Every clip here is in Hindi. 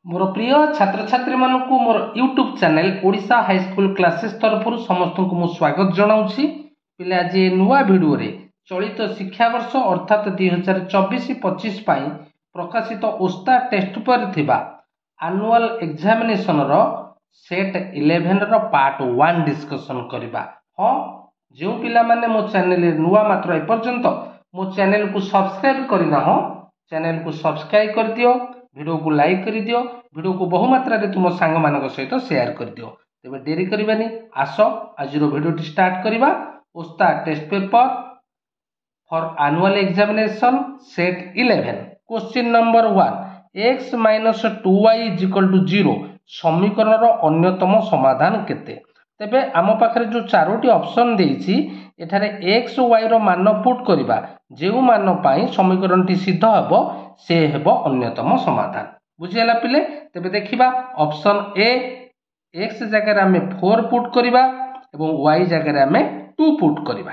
मोर प्रिय छात्र छात्री मानक मोर YouTube channel Odisha high school classes तरफ समस्त को स्वागत जनाऊँगी। पिले आज नुआ वीडियो रे चलित शिक्षा वर्ष अर्थात 2024-25 प्रकाशित ओस्ता टेस्ट पर थिबा एनुअल एग्जामिनेशन रो सेट 11 रो पार्ट 1 डिस्कशन करबा। हाँ, जो पिला माने मो चैनल नुआ मात्र ए पर्यंत मो चैनल को सब्सक्राइब करना हो चैनल को सब्सक्राइब कर दियो, वीडियो को लाइक कर दियो, वीडियो को बहु मात्रा रे तुम सांग मानक सहित शेयर कर दियो। तेबे देरी करबानी, आसो आज वीडियो स्टार्ट करबा। ओस्ता test paper for annual examination set 11 question number 1 x - 2y = 0 समीकरण रो अन्यतम समाधान केते। तेबे आम पाखरे जो चारोटी ऑप्शन देइछि एठारे x y रो मान पुट करबा, जेउ मान पाई समीकरण टी सिद्ध हबो से हेबो अन्यतम समाधान। बुझियला पिले। तेबे देखिबा ऑप्शन ए x जगह आमे 4 पुट करबा एवं y जगह आमे 2 पुट करबा।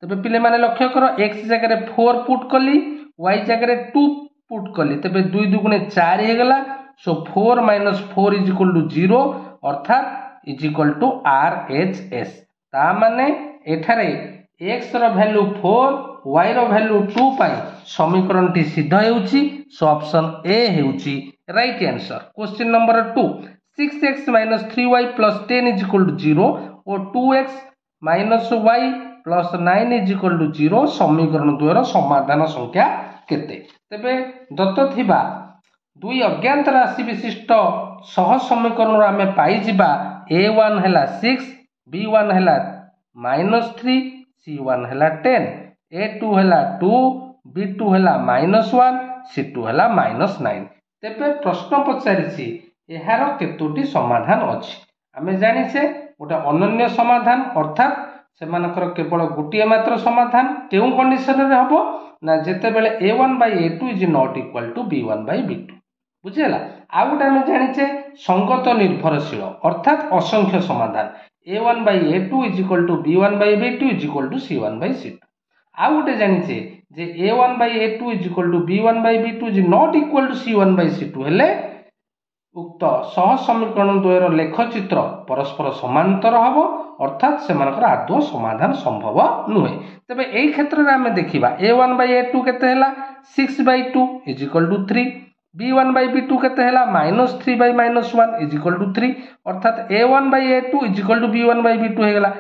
तेबे पिले माने लक्ष्य करो x जगह 4 पुट कली, y जगह 2 पुट कली, तेबे 2 दुगुणे 4 हे गला। सो 4 - 4 = 0 अर्थात = RHS। ता माने एठारे x रो वैल्यू 4 y रो वैल्यू 2 पाई समीकरण टी सिद्ध हेउची। सो ऑप्शन ए हेउची right answer. Question number 2 6x - 3y + 10 = 0 और 2x - y + 9 = 0 समीकरण द्वयर समाधान संख्या केते। तेबे दत्त थिबा दुई अज्ञात राशि विशिष्ट सह समीकरण आमे पाई जिबा a1 हैला 6, b1 हैला -3, c1 हैला 10, a2 हैला 2, b2 हैला -1, c2 हैला -9। तेबे प्रश्न पचारिछि एहार केतोटी समाधान अछि। आमे जानिछे गोटे अनन्य समाधान अर्थात सेमानकर केवल गोटिए मात्र समाधान केउ कंडीशन रे हबो ना जेते बेले a1/a2 = not equal to b1/b2। बुझियला। आ गोटे आमे जानिछे संगत निर्भरशील अर्थात असंख्य समाधान a1/a2 = b1/b2 = c1/c2। आ गोटे जानिछे जे a1/a2 = b1/b2 = not equal to c1/c2 हेले उक्त सह समीकरण द्वयर लेखचित्र परस्पर समांतर हबो अर्थात सेमानकर आदौ समाधान संभव नुहे। तबे एई क्षेत्र रे आमे देखिबा a1/a2 केते हैला 6/2 = 3, b1/b2 केते हैला -3/-1 = 3 अर्थात a1/a2 = b1/b2 हे गेला।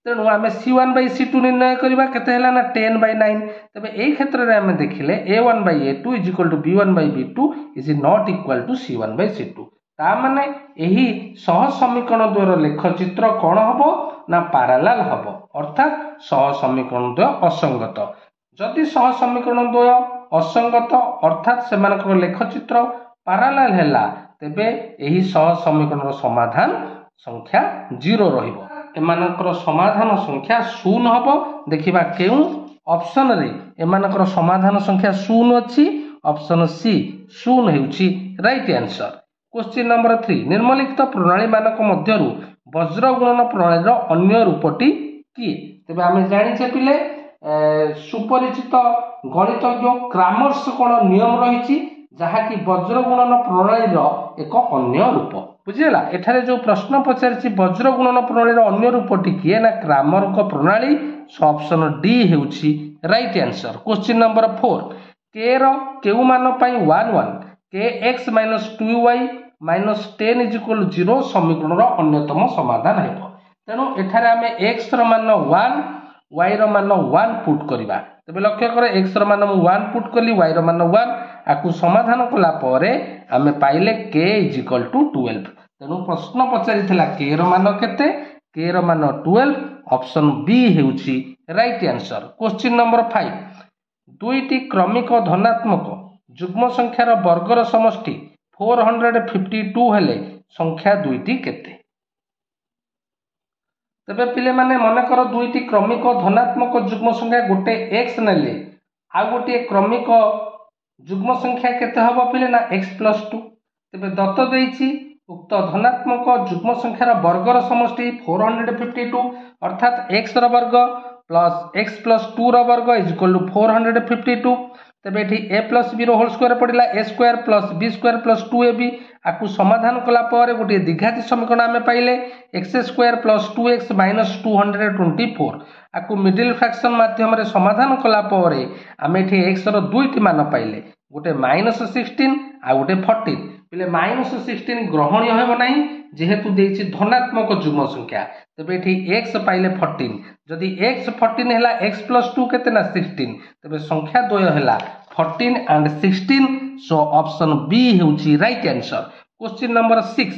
तेणु आमे c1/c2 निर्णय करिबा केते हैला ना 10/9। तबे एई क्षेत्र रे आमे देखिले a1/a2 = b1/b2 is not equal to c1/c2। ता माने एही सह समीकरण द्वयर लेखचित्र कोन हबो ना पैरेलल हबो अर्थात सह समीकरण द्वय असंगत। जदि सह समीकरण द्वय असंगत अर्थात सेमानकर लेखचित्र पैरेलल हैला तेबे एही सह समीकरण समाधान संख्या 0 रहिबो। एमानकर समाधान संख्या 0 हबो। देखिबा केउ ऑप्शन रे एमानकर समाधान संख्या 0 अछि। ऑप्शन सी 0 हेउची राइट आंसर। क्वेश्चन नंबर 3 निम्नलिखित प्रणाली मानक मध्यरु वज्र गुणन प्रणाली रो अन्य रूपटी की। तबे आमे जानिछे पिले सुपरिचित गणितज्ञ क्रामर्स कोन नियम रहिछि जहा कि वज्र गुणन प्रणाली रो एक अन्य रूप। बुझियला। एठारे जो प्रश्न पचारिछि वज्र गुणन प्रणाली रो अन्य रूपटी किए ना क्रामर को प्रणाली। सो ऑप्शन डी हेउछि right answer. Question number 4 k रो केउ मान पई 1 1 kx - 2y - 10 = 0 समीकरण रो अन्यतम समाधान हेबो। तेनु एठारे आमे x रो मान 1 y रो मान 1 पुट करिबा। तबे लक्ष्य करे x रो मान 1 पुट कली y रो मान 1 आकु समाधान कला परे आमे पाइले k = 12। तेनु प्रश्न पचारिथिला k रो मान केते, k रो मान 12। ऑप्शन बी हेउछि राइट आंसर। क्वेश्चन नंबर 5 दुईटी क्रमिक धनात्मक जुग्म संख्यार वर्गर समष्टि 452 हेले संख्या दुईटी केते। तबे पिले माने मने कर दुईटी क्रमिक धनात्मक जुग्म संख्या गोटे x नेले आ गोटे क्रमिक जुग्म संख्या केते हबो पिले ना x + 2। तबे दत्त देइछि उक्त धनात्मक जुग्म संख्यार वर्गर समष्टि 452 अर्थात x रो वर्ग प्लस x + 2 रो वर्ग = 452। तेबे एठी a प्लस b रो होल स्क्वायर पड़िला a square plus b square plus 2ab आकु समाधान कला पर गोटे द्विघाती समीकरण आमे पाइले x square plus 2x minus 224 आकु मिडिल फ्रैक्शन माध्यम रे समाधान कला पर आमे एठी x रो दुईटी मान पाइले गोटे -16 आ गोटे 14 पिले -16 ग्रहणीय हेबो नाही जेहेतु देछि धनात्मक जुग्म संख्या तबे एठी x पाइले 14 जदि x 14 हैला x प्लस 2 केते ना 16 तबे संख्या द्वय हैला 14 एंड 16 सो ऑप्शन बी हेउछि right answer. Question number 6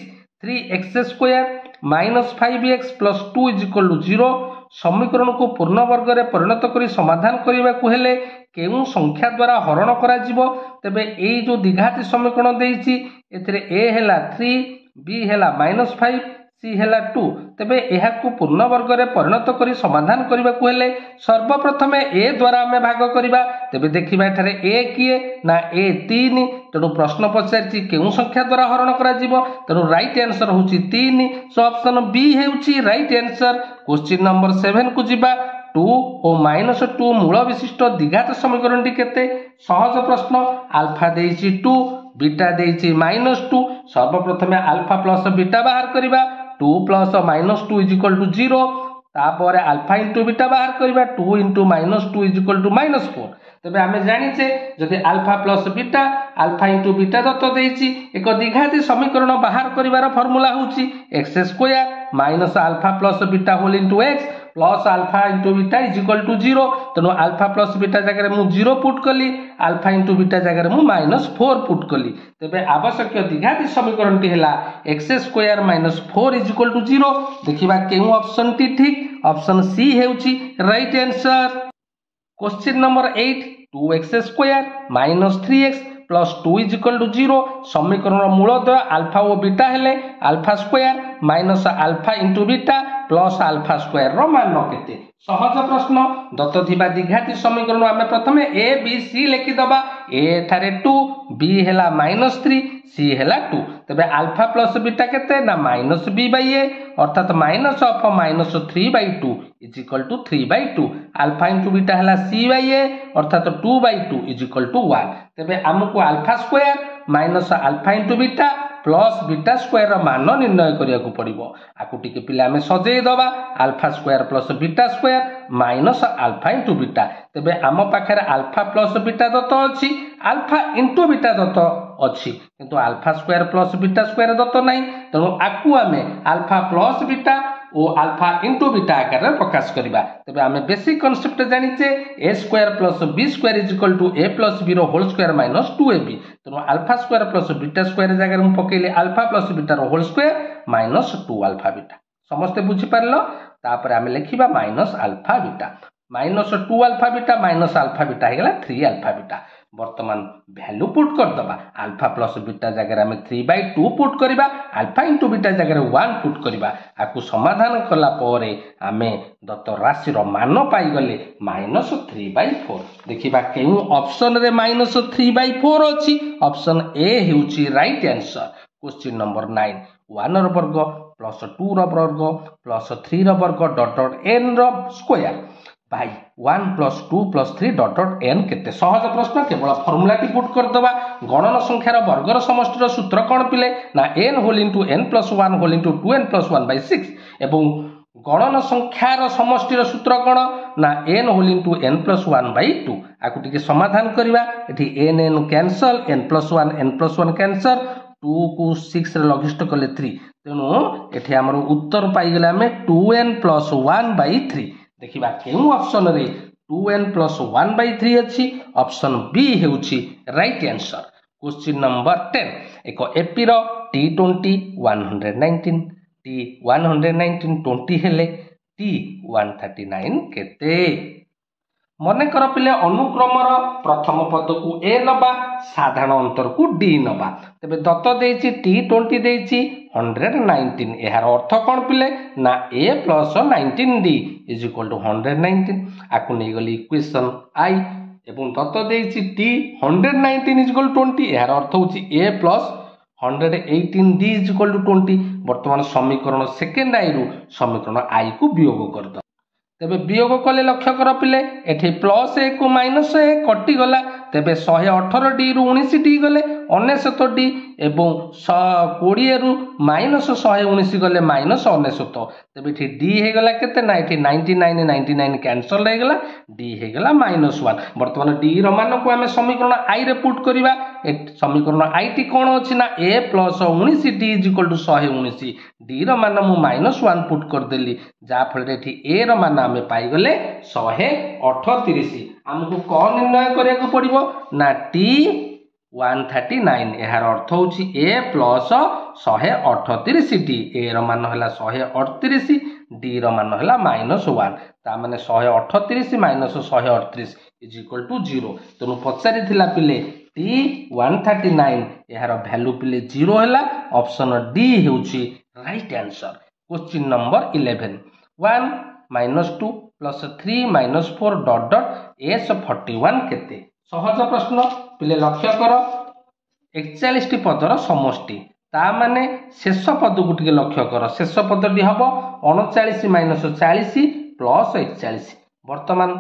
3x square minus 5x plus 2 is equal to 0 समीकरण को पूर्ण वर्ग रे परिणत करी समाधान करिबा को हेले केउ संख्या द्वारा हरण करा जिवो तबे एई जो द्विघाती समीकरण देइछि एथिरे a हैला 3 b हैला -5 c हैला 2 तबे एहा को पूर्ण वर्ग रे परिणत करी समाधान करिबा को हेले सर्वप्रथम a द्वारा हमें भाग करिबा तबे देखिबा एठारे a किए ना a 3 तेणु प्रश्न पचारछि केउ संख्या द्वारा हरण करा जिवो तेणु राइट आंसर होछि 3 सो ऑप्शन बी हेउछि राइट आंसर। क्वेश्चन नंबर 7 को जिबा 2 और -2 मूल विशिष्ट द्विघात समीकरण टी केते सहज प्रश्न अल्फा देइछि 2 बीटा देइछि -2 सर्वप्रथम अल्फा प्लस बीटा बाहर करिबा 2 प्लस -2 इज इक्वल टू 0 तापर अल्फा इंटू बीटा बाहर करिबा 2 इंटू -2 इज इक्वल टू -4 तबे आमे जानिछे जदि alpha plus beta alpha into beta दत्त देइछि एक द्विघाती समीकरण बाहर करिवार फार्मूला होछि x square minus alpha plus beta whole into x plus alpha into beta is equal to 0 तेणु अल्फा प्लस बीटा जगह रे मु 0 पुट कली अल्फा इंटू बीटा जगह रे मु -4 पुट कली तबे आवश्यक द्विघाती समीकरण टी हैला x square minus 4 is equal to 0 देखिबा केउ ऑप्शन टी ठीक ऑप्शन सी हेउछि right answer. Question number 8 2x square minus 3x plus 2 is equal to 0 समीकरण मूलद्वय अल्फा और बीटा हेले alpha square minus alpha into beta plus alpha square रो मान केते सहज प्रश्न दत्त थिबा द्विघाती समीकरण आमे प्रथमे a b c लिखि दबा a थारे 2 b हेला -3 c हेला 2 तबे अल्फा प्लस बीटा केते ना -b/a अर्थात -3/2 is equal to 3/2 alpha into beta हेला c/a अर्थात 2/2 इज इक्वल टू 1 तबे हमको alpha square minus alpha into beta plus beta square मान निर्णय करिया को पड़िबो आकु टिके पिला में सजेई दबा alpha square plus beta square minus alpha into beta तबे आम पाखे अल्फा प्लस बीटा दत्त अछि अल्फा इंटू बीटा दत्त अछि किंतु alpha square plus beta square दत्त नाही तेणु आकु आमे अल्फा प्लस बीटा और अल्फा इंटू बीटा आकार रे प्रकाश करिबा तबे आमे बेसिक कांसेप्ट जानिचे a square plus b square is equal to a plus b रो होल स्क्वायर माइनस 2ab तेणु alpha square plus beta square जगह रे हम पकेले अल्फा प्लस बीटा रो whole square minus 2 alpha beta समस्त बुझी पारलो तापर आमे लिखिबा minus alpha beta minus 2 alpha beta minus alpha beta हे गेला 3 अल्फा बीटा वर्तमान वैल्यू पुट कर दबा अल्फा प्लस बीटा जगह में 3/2 पुट करिबा अल्फा इंटू बीटा जगह 1 पुट करिबा आकु समाधान कला परे आमे दत्त राशि रो मान पाई गले -3/4 देखिबा केउ ऑप्शन रे -3/4 अछि ऑप्शन ए हेउची राइट आंसर। क्वेश्चन नंबर 9 1 रो वर्ग प्लस 2 रो वर्ग प्लस 3 रो वर्ग डॉट डॉट n रो square by 1 plus 2 plus 3 dot dot n केते सहज प्रश्न केवल फार्मूला टी पुट कर दबा गणन संख्यार वर्गर समष्टिर सूत्र कोन पिले ना n whole into n plus 1 whole into 2n plus 1/6 एवं गणन संख्यार समष्टिर सूत्र कोन ना n whole into n plus 1/2 आकु टिके समाधान करिवा एठी n cancel n plus 1 n plus 1 cancel 2 को 6 रे लघिष्ठ कले 3 तेनु एठी हमर उत्तर पाई गेला हमें 2n प्लस 1/3 देखिबा केउ ऑप्शन रे 2n प्लस 1/3 अछि ऑप्शन बी हेउछि राइट आंसर। क्वेश्चन नंबर 10 एक एपी रो T20 119 T119 20 हेले T139 केते मने कर पिले अनुक्रमर प्रथम पद को a नबा साधारण अंतर को d नबा तबे दत्त देछि T20 देछि 119 एहार अर्थ कोन पिले ना a प्लस 19d इज इक्वल टू 119 आकु नै गली इक्वेशन i एवं दत्त देछि T119 इज इक्वल टू 20 एहार अर्थ होछि a plus 118d is equal to 20 वर्तमान समीकरण सेकंड i रु समीकरण i को वियोग कर द तेबे वियोग कले लक्ष्य कर पिले एठी +1 को -1 कटिगला तेबे 118D रु 19D गले 99D एवं 20 रु -119 गले -99 तेबे एठी D हे गला केते ना एठी 99 कैंसल हे गला D हे गला -1 वर्तमान D रो मान को हमें समीकरण I रे पुट करिवा समीकरण I टी कोन अछि ना A + 19D = 119 D रो मान मु -1 पुट कर देली जा फल एठी A रो मान हमें पाई गले 138 हमको कौन निर्णय करिया को पड़िबो ना T 139 यार अर्थ होची A + 138D A रो मान हला 138 D रो मान हला -1 ता माने 138 - 138 = 0 तनु पचारि थिला पिले T 139 यार वैल्यू पिले 0 हला ऑप्शन D हेउची right answer question number 11 1 -2 + 3 - 4 ... S41 केते सहज प्रश्न पिले लक्ष्य कर 41 टी पदर समष्टि ता माने शेष पद को टिके लक्ष्य कर शेष पदटी हबो 39 - 40 + 41 वर्तमान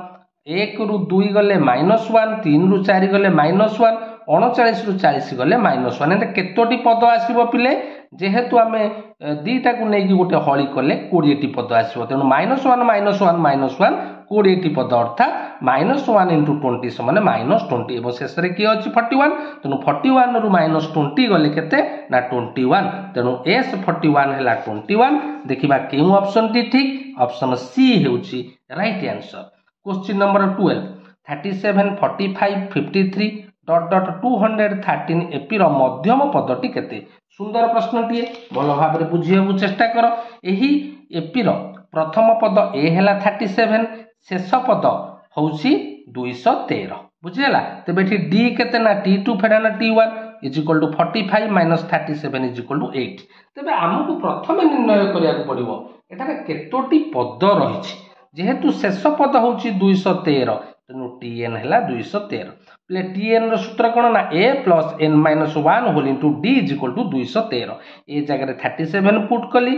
1 रु 2 गले -1 3 रु 4 गले -1 39 रु 40 गले -1 एते केतोटी पद आसीबो पिले जेहेतु आमे दीटा को नेकी गोटे हळी कले 20 टी पद आसीबो तेनु -1 -1 20 टी पद अर्थात -1 × 20 समान -20 एवं शेष रे की अछि 41 तेनु 41 रु -20 गले केते ना 21 तेनु S41 हैला 21 देखिबा केउ ऑप्शन टी ठीक ऑप्शन सी हेउची right answer question number 12 37 45 53 ... 213 AP रो मध्यम पदटी केते सुंदर प्रश्नटी भल भाव रे बुझियबु चेष्टा कर एही एपी रो प्रथम पद ए हैला 37 शेष पद होउची 213 बुझियला तबे एठी डी केते ना T2 फेडा ना T1 = 45 - 37 = 8 तबे हमकु प्रथम निर्णय करिया को पड़िबो एटारे केतोटी पद रहिछि जेहेतु शेष पद होउची 213 तेनु Tn हैला 213 प्ले Tn रो सूत्र कोन ना A + n - 1 whole into D = 213 ए जगह रे 37 पुट कली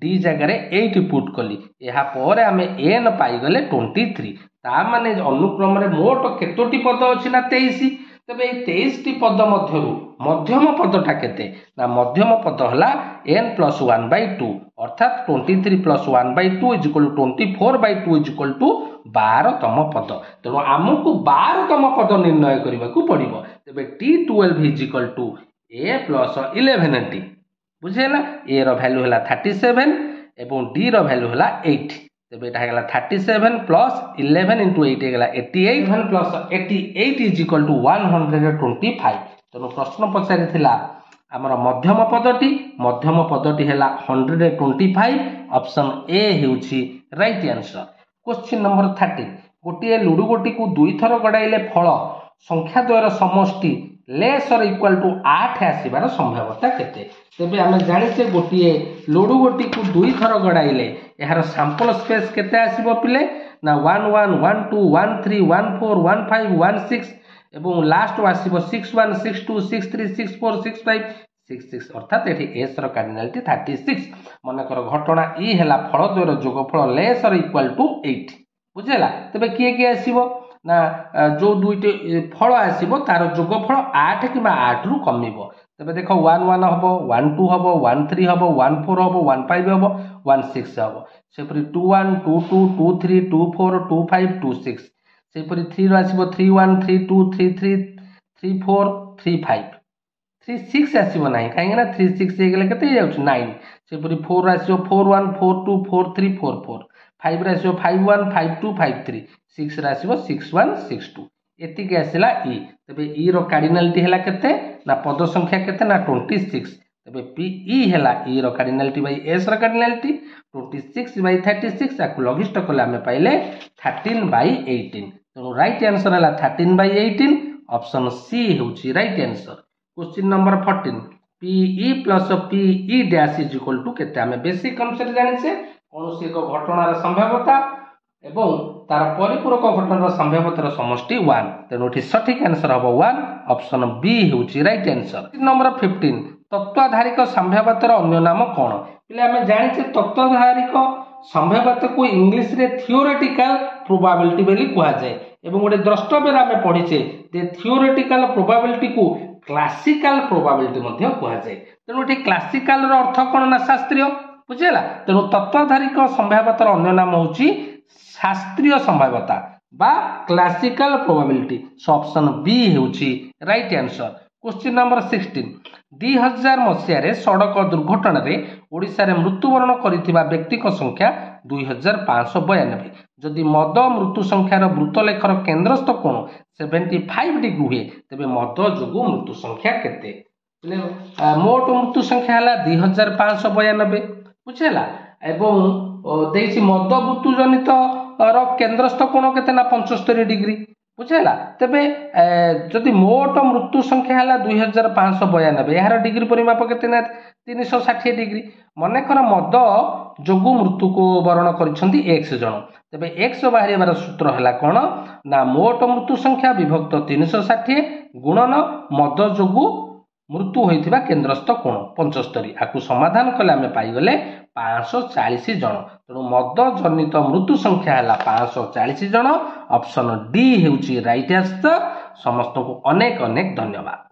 D जगह रे 8 पुट कली एहा परे हमें n पाई गले 23 ता माने अनुक्रम रे मोट केतोटी पद अछि ना 23 तबे 23 टी पद मध्यरु मध्यम पदटा केते ना मध्यम पद हला n + 1/2 अर्थात 23 + 1/2 = 24/2 = 12 तम पद तेणु आमको 12 तम पद निर्णय करने को पड़ो तेरे T12 = A + 11D बुझेगा A row value है 37 एवं D रो वैल्यू है 8 तेरे यहाँ 37 + 11 × 8 है 88 + 88 = 125 तेणु प्रश्न पचारि आमर मध्यम पदटी है 125 ऑप्शन ए हेउची राइट आंसर क्वेश्चन नंबर 30 गोटे लुडु गोटी को 2 थर गड़ाइले फल संख्या द्वयर समष्टि लेस और इक्वल टू 8 आसीबार संभाव्यता केते तेबे आमे जानिसे गोटे लुडु गोटी को 2 थर गड़ाइले यार सैंपल स्पेस केते आसीबो पिले ना 1 1 1 2 1 3 1 4 1 5 1 6 एवं लास्ट आसीबो 6 1 6 2 6 3 6 4 6 5 6 6 अर्थात एठी एस रो कार्डिनालिटी 36 मनकर घटना ई हैला फल द्वयर जोगफल लेस और इक्वल टू 8 बुझेला तबे किए किए आसीबो ना जो दुईटे फल आसीबो तार जोगफल 8 कि 8 रु कमिबो तबे देखो 1 1 हबो 1 2 हबो 1 3 हबो 1 4 हबो 1 5 हबो 1 6 हबो सेपरि 2 1 2 2 2 3 2 4 2 5 2 6 सेपरि 3 रो आसीबो 3 1 3 2 3 3 3 4 3 5 3 6 आसीबो नाही काहे ना 3 6 हे गेले केते जाउछ 9 सेपरि 4 आसीबो 4 1 4 2 4 3 4 4 5 रे आसीबो 5 1 5 2 5 3 6 रे आसीबो 6 1 6 2 एति के आसीला ई तबे ई रो कार्डिनालिटी हैला केते ना पद संख्या केते ना 26 तबे पी ई हैला ई रो कार्डिनालिटी बाय एस रो कार्डिनालिटी 26/36 आकु लघिष्ठ कले हमें पाइले 13/18 तेनु राइट आंसर हैला 13/18 ऑप्शन सी हेउची right answer question number 14 PE + PE dash is equal to केते हमें बेसिक कॉन्सेप्ट जानि से कोनोसी एक घटनार संभाव्यता एवं तार परिपूरक घटनार संभाव्यतार समष्टि 1 तेनु एठी सठिक आंसर हबो 1 ऑप्शन बी हेउची राइट आंसर नंबर 15 तत्वाधारिक संभाव्यतार अन्य नाम कौन पे आम जाने तत्वाधारिक संभाव्यता को इंग्लीश रे थियोरेटिकल प्रोबेबिलिटी बोली कहुए एवं गोटे द्रष्टव्य आम पढ़ीचे थियोरेटिकल प्रोबेबिलिटी को क्लासिकल प्रोबेबिलिटी कहुए तेणु ये क्लासिकल अर्थ कौन ना शास्त्रीय बुझेगा तेणु तत्वाधारिक संभाव्यतार अन्य नाम हूँ शास्त्रीय संभाव्यता बा classical probability so option B होची राइट आंसर। क्वेश्चन नंबर 16 2000 मसीह सड़क दुर्घटन ओडिशा रे मृत्युवरण करिथिबा व्यक्ति संख्या 2592 जदि मद मृत्यु संख्यार मृतलेखर केन्द्रस्थ कोण 75 डिग्री हुए तेबे मद जोगु मृत्यु संख्या केते मोट मृत्यु संख्या है 2592 बुझेगा एवं देछि मद मृत्यु जनित केन्द्रस्थ कोण केते ना 75 डिग्री बुझेगा तेबे जदि मोट मृत्यु संख्या है 2592 यार डिग्री परिमाप केते ना 360 डिग्री मनकर मद जोगु मृत्यु को वरण करिसेंती x जन तेबे x बाहर सूत्र है कौन ना मोट मृत्यु संख्या विभक्त 360 गुणन मद जोगु मृत्यु होइथिबा केन्द्रस्थ कोण 75 आकु समाधान कले आमे पाइगले 540 जन तेणु मद जनित मृत्यु संख्या है 540 जन ऑप्शन डी हेउची राइट आंसर। समस्त को अनेक अनेक धन्यवाद।